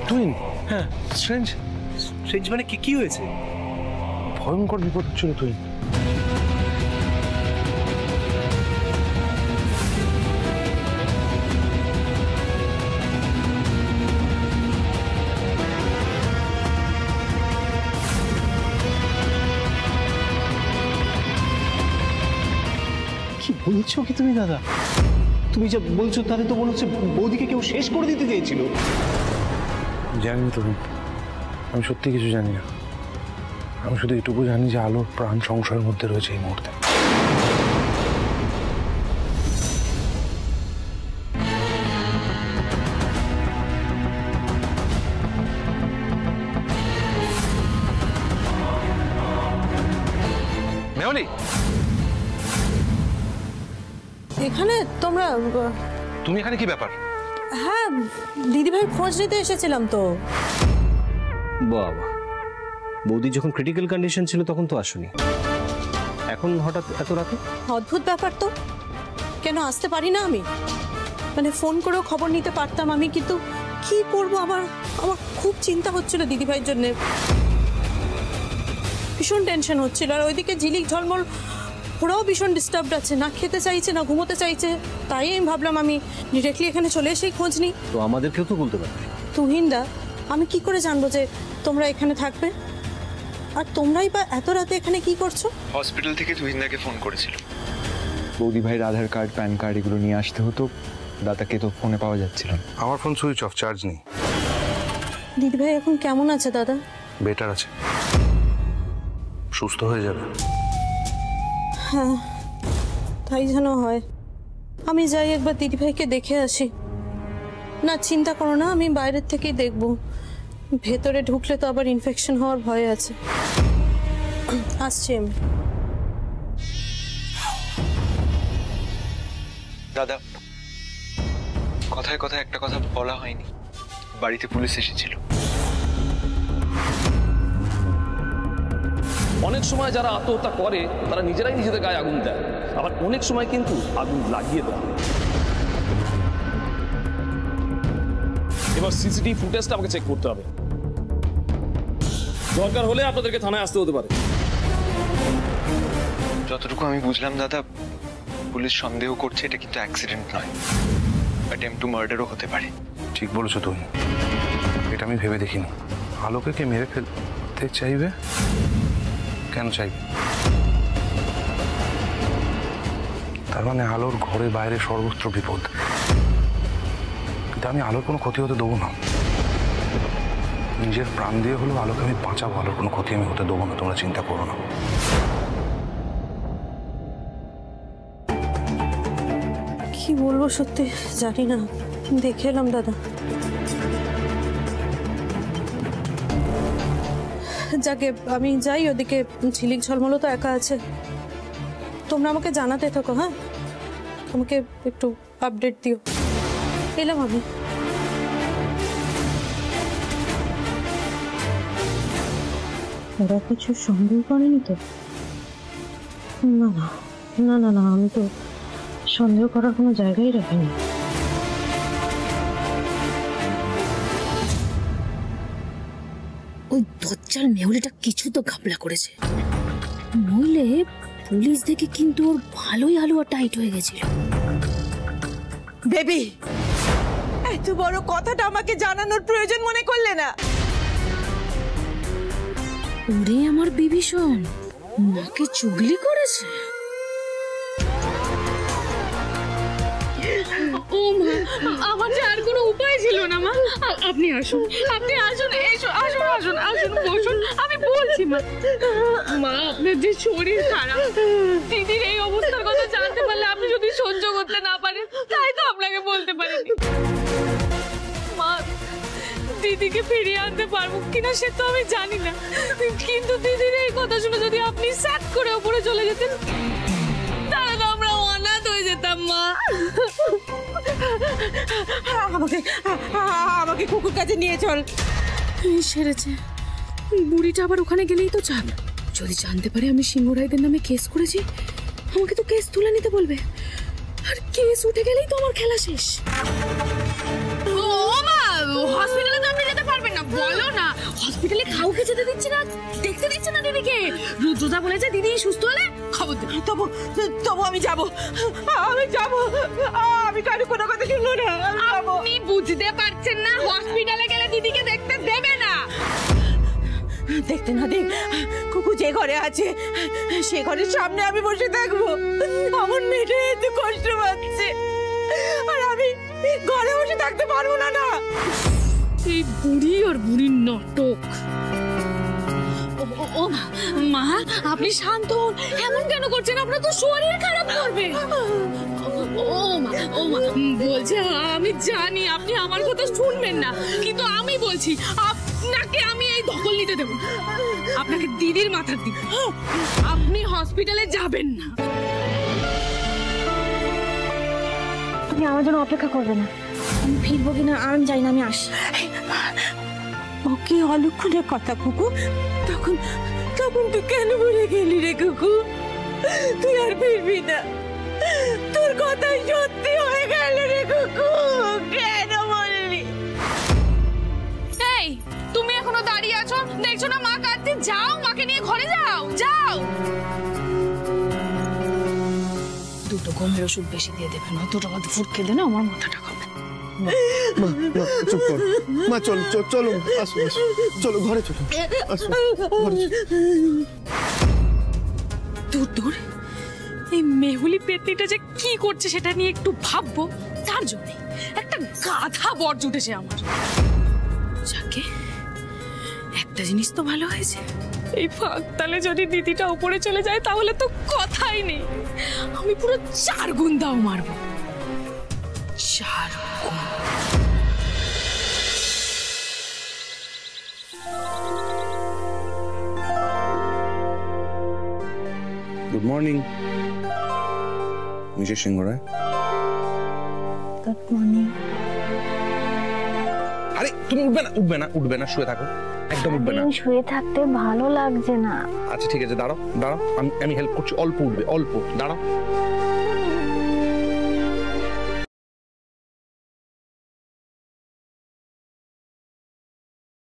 Twin? হ্যাঁ। Strange? Strange মানে কি হয়েছে? ভয়ঙ্কর বিপদ হচ্ছিল টুইন। কি বলছো কি তুমি দাদা? তুমি যা বলছো তাহলে তো মনে হচ্ছে বৌদিকে কেউ শেষ করে দিতে চেয়েছিল। জানি না তুমি, আমি সত্যি কিছু জানি না। আমি শুধু এটুকু জানি যে আলোর প্রাণ সংশয়ের মধ্যে রয়েছে এই মুহূর্তে। মেহলি, এখানে তোমরা? তুমি এখানে কি ব্যাপার? হ্যাঁ, দিদিভাই খোঁজ নিতে এসেছিলাম তো। বাবা, বৌদি যখন ক্রিটিক্যাল কন্ডিশন ছিল তখন তো আসুনি, এখন হঠাৎ এত রাতে? অদ্ভুত ব্যাপার তো। কেন আসতে পারি না আমি? মানে ফোন করেও খবর নিতে পারতাম আমি, কিন্তু কি করব? আমার খুব চিন্তা হচ্ছিল দিদিভাইয়ের জন্য, ভীষণ টেনশন হচ্ছিল। আর ওইদিকে ঝিলিক ঝলমল ওরাও ভীষণ ডিস্টার্বড আছে, না খেতে চাইছে না ঘুমোতে চাইছে। তাই আমি ভাবলাম আমি ডিরেক্টলি এখানে চলে এসেই খোঁজ নিই। তো আমাদেরকেও তো বলতে পারবে। তুহিনদা, আমি কি করে জানবো যে তোমরা এখানে থাকবে? আর তোমরাই বা এত রাতে এখানে কি করছো? হসপিটাল থেকে তুহিনদাকে ফোন করেছিল। বৌদি ভাইয়ের আধার কার্ড, প্যান কার্ড এগুলো নিয়ে আসতে হতো, দাদাকে তো ফোনে পাওয়া যাচ্ছিল না। আমার ফোন সুইচ অফ, চার্জ নেই। দিদিভাই এখন কেমন আছে দাদা? বেটার আছে, সুস্থ হয়ে যাবে। হ্যাঁ, তাই যেন হয়। আমি যাই একবার দিদিভাইকে দেখে আসি। না চিন্তা করো না, আমি বাইরের থেকেই দেখব। ভেতরে ঢুকলে তো আবার ইনফেকশন হওয়ার ভয় আছে। আসছি আমি। দাদা, কথায় কথায় একটা কথা বলা হয়নি, বাড়িতে পুলিশ এসেছিল। অনেক সময় যারা আত্মহত্যা করে তারা নিজেরাই নিজেদের গায়ে আগুন দেয়, আবার অনেক সময় কিন্তু আগুন লাগিয়ে দেয়। এবার সিসিটিভি ফুটেজটা আমাকে চেক করতে হবে, দরকার হলে আপনাদেরকে থানায় আসতে হতে পারে। যতটুকু আমি বুঝলাম দাদা, পুলিশ সন্দেহ করছে এটা কিন্তু অ্যাক্সিডেন্ট নয়, অ্যাটেম্পট টু মার্ডারও হতে পারে। ঠিক বলেছো তুমি, এটা আমি ভেবে দেখিনি। আলোকে কে মেরে ফেলতে চাইবে? কেন চাইবে? তার মানে আলোর ঘরে বাইরে সর্বত্র বিপদ, কিন্তু আমি আলোর কোনো ক্ষতি হতে দেবো না। নিজের প্রাণ দিয়ে হলেও আলোকে আমি বাঁচাবো, আলোর কোনো ক্ষতি আমি হতে দেবো না, তোমরা চিন্তা করো না। কি বলবো সত্যি জানি না, দেখে এলাম দাদা। যাকে আমি যাই, ওদিকে ঝিলিক ঝলমলও তো একা আছে। তোমরা আমাকে জানাতে থাকো, হ্যাঁ? আমাকে একটু আপডেট দিও। এলাম আমি। ওরা কিছু সন্দেহ করেনি তো? না না না না না, আমি তো সন্দেহ করার কোনো জায়গায় রাখিনি। ওই দজ্জাল মেহুলিটা কিছু তো ঘাপলা করেছে, নইলে পুলিশ দেখে কিন্তু ওর ভালোই হালুয়া টাইট হয়ে গেছিল। বেবি, এত বড় কথাটা আমাকে জানানোর প্রয়োজন মনে করলে না? ওরে আমার বিভীষণ, মাকে চুগলি করেছে। ও মা, আমার যে আর কোনো উপায় ছিল না মা। আপনি আসুন, আপনি আসুন, এসো, আসুন আসুন আসুন, বসুন। আমি বলছি মা, মা আপনার যে শরীর খারাপ, দিদির এই অবস্থার কথা জানতে পারলে আপনি যদি সহ্য করতে না পারেন, তাই তো আপনাকে বলতে পারিনি। মা, দিদিকে ফিরিয়ে আনতে পারবো কিনা সে তো আমি জানি না, কিন্তু দিদির এই কথা শুনে যদি আপনি স্যাট করে উপরে চলে যেতেন, তাহলে তো আমরা অনাথ হয়ে যেতাম মা। আমাকে কুকুর কাছে নিয়ে চল। সেরেছে, বুড়িটা আবার ওখানে গেলেই তো চাপ। যদি জানতে পারে আমি সিংহরায়দের নামে কেস করেছি, আমাকে তো কেস তুলে নিতে বলবে, আর কেস উঠে গেলেই তো আমার খেলা শেষ। ও মা, হসপিটালে তো আপনি যেতে পারবেন আমাকে যেতে দিচ্ছে না, দেখতে দিচ্ছে না দিদিকে। রুদ্রদা বলেছে দিদি সুস্থ হলে খবর দেবে। তবু তবু আমি যাব, আমি কারো কোনো কথা শুনবো না। আপনি বুঝতে পারছেন না, হসপিটালে গেলে দিদিকে দেখতে দেবে না। দেখতে না দেখ, কুকু যে ঘরে আছে সে ঘরের সামনে আমি বসে থাকবো। আমার মেয়েটা এত কষ্ট পাচ্ছে, আর আমি ঘরে বসে থাকতে পারবো না। না, এই বুড়ি আর বুড়ির নাটক। ও মা, আপনি শান্ত হন, এমন কেন করছেন? আপনার তো শরীর খারাপ করবে। ও মা বলছে, আমি জানি আপনি আমার কথা শুনবেন না, কিন্তু আমি বলছি আপনাকে আমি এই দখল নিতে দেব না। আপনাকে দিদির মাথার দিব, আপনি হসপিটালে যাবেন না। আপনি আমার জন্য অপেক্ষা করবেন না। আমি ফিরবো কিনা আমি জানি না, আমি আসি। ও কি অলক্ষণের কথা কুকু, তখন তুই কেন বলে গেলি রে কুকু? তুই আর ফিরবি না, তোর কথাই সত্যি হয়ে গেল রে কুকু, কেন বললি? এই তুমি এখনো দাঁড়িয়ে আছো, দেখছো না মা কাঁদছে? যাও, মাকে নিয়ে ঘরে যাও, যাও। দুটো ঘুমের ওষুধ বেশি দিয়ে দেবে, না দুটো মধ্যে ফুট খেয়ে দেবে, আমার মাথাটা খাবে। চুপ কর মা, চলো চলো, আসো চলো ঘরে, চলো আসো ঘরে। দূর এই মেহুলি পেতনিটা যে কি করছে সেটা নিয়ে একটু ভাববো, তার জন্য একটা গাধা বর জুটেছে আমার। যাকে একটা জিনিস তো ভালো হয়েছে, এই ফাঁকতালে যদি দিদিটা উপরে চলে যায় তাহলে তো কথাই নেই, আমি পুরো 4 গুণ দাও মারবো, 4 গুণ। Good morning Mrs Singh Roy. Good morning. আরে তুমি উঠবে না, শুয়ে থাকো, একদম উঠবে না। শুয়ে থাকতে ভালো লাগছে না। আচ্ছা ঠিক আছে, দাঁড়াও, আমি হেল্প করছি, অল্প উঠবে, অল্প দাঁড়াও।